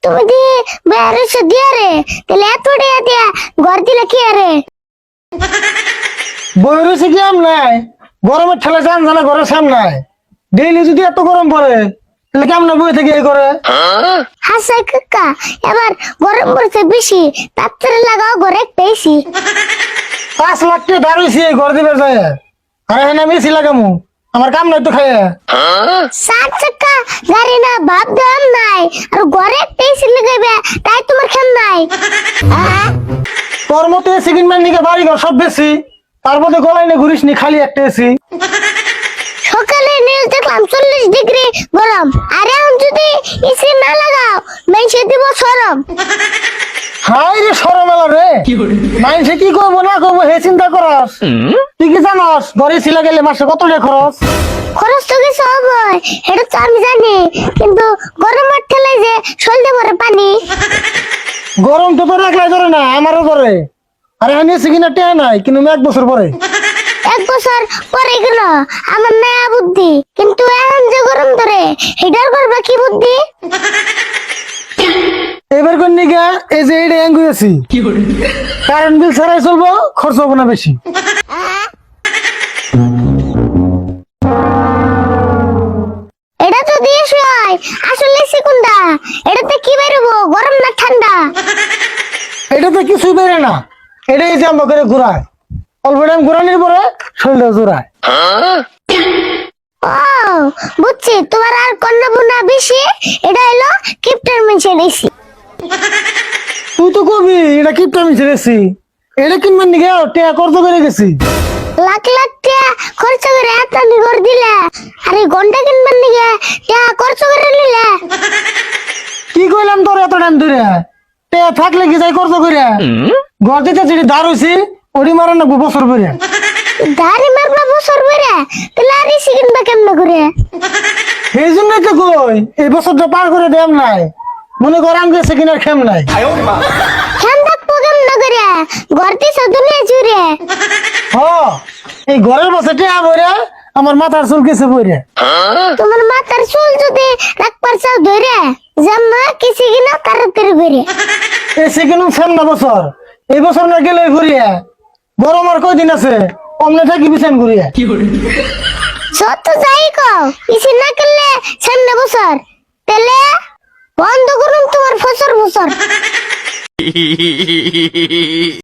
তুমি দি বাইরে সে দিয়া রে তাহলে এত টাকা দিয়া ঘর দিলে কি আরে বইরেছে কি আম নাই গরমের ঠেলা যান জানা ঘরের সামনে ডেইলি যদি এত গরম পড়ে তাহলে কেমন বই থেকে এই করে হাসাই কাকা এবার গরম পড়ছে বেশি তাড়াতাড়ি লাগাও ঘরে একটা এসি 5 লাখ টাকা দাঁড়িয়েছি এই ঘর দিবে যায় আরে হ্যাঁ আমি এসি লাগামু আমার কাম নাই তো খাইয়া 7 চাকা গাড়ি না ভাব দাম নাই আর ঘরে একটা এসি লাগাইবে তাই তোমার খেম নাই তোর মতো এসি কিনবেন নিকে বাড়ি ঘর সব বেশি তার মধ্যে গলায় না ঘুরিস নি খালি একটা এসি সকালে নীল দেখলাম 40 ডিগ্রি গরম আর এখন যদি এসি না লাগাও মেনসে দিব সরম হাই রে সরমেলা রে মাইনসে কি করবো না করবো হে চিন্তা করস তুই কি জানস ঘরে এসি লাগাইলে মাসে কত টাকা খরচ খরচ তো কিছু হবে এটা তো আমি জানি কিন্তু গরমের ঠেলায় যে সলতে পরে পানি গরম তো তোর একলাই ধরে না আমারও ধরে আরে আমি এসি কিনা টেয়া নাই কিন্তু 1 বছর পরে 1 বছর পরে গেল আমার নয়া বুদ্ধি কিন্তু এখন যে গরম ধরে হিটার করবা কি বুদ্ধি এবার কোন নিগা এই যে এটা অ্যাঙ্গু এসি কারেন্ট বিল ছাড়াই চলবো খরচ হবে না বেশি এটা তো দিয়ে হয় আসলে সিকুন্দা এটাতে কি বেরোবো গরম না ঠান্ডা এটাতে কিছুই বেরে না এটাই যে আমরা করে ঘুরায় অল্প টাইম ঘুরানোর পরে শরীরটা জোড়ায় ও বুঝছি তোমার আর কন্যা বুনা বেশি এটা হলো কিপটার মেনশন এসি তুই তো কবি এটা কি আমি ছেড়েছি এটা কিনবেন নিকে টেয়া খরচ করে গেছি লাখ লাখ টাকা খরচ করে এত নিগর দিলে আরে ঘন্টা কিনবেন নিগে টাকা খরচ করে নিলে কি কইলাম তোর এত টাইম ধরে টেয়া থাকলে কি যাই খরচ করে ঘর দিতে যেটি দাঁড় হয়েছি ওটি মারা না বছর করে দাড়ি মারবা বছর বেড়ে তাহলে আর এসি কিনবা কেমন করে এই জন্যই তো কই এই বছরটা পার করে দেম নাই মনে কর আমি গেছে কিনার খেম নাই খেম থাকবো কেমন করে ঘর দিছে দুনিয়া জুড়ে হ এই ঘরের বসে টেয়া বইরে আমার মাথার চুল গেছে বইরে তোমার মাথার চুল যদি রাখবার চাও ধরে জাম্মা কিছু কিনা তাড়াতাড়ি করে এসে কিনুম সামনা বছর এই বছর না গেলে ঘুরিয়া গরম আর কয়দিন আছে অমনে থাকি বিছান ঘুরিয়া যত যাই কও ইসি না করলে সামনে বছর তাহলে বন্ধ করুন তোমার ফসর বছর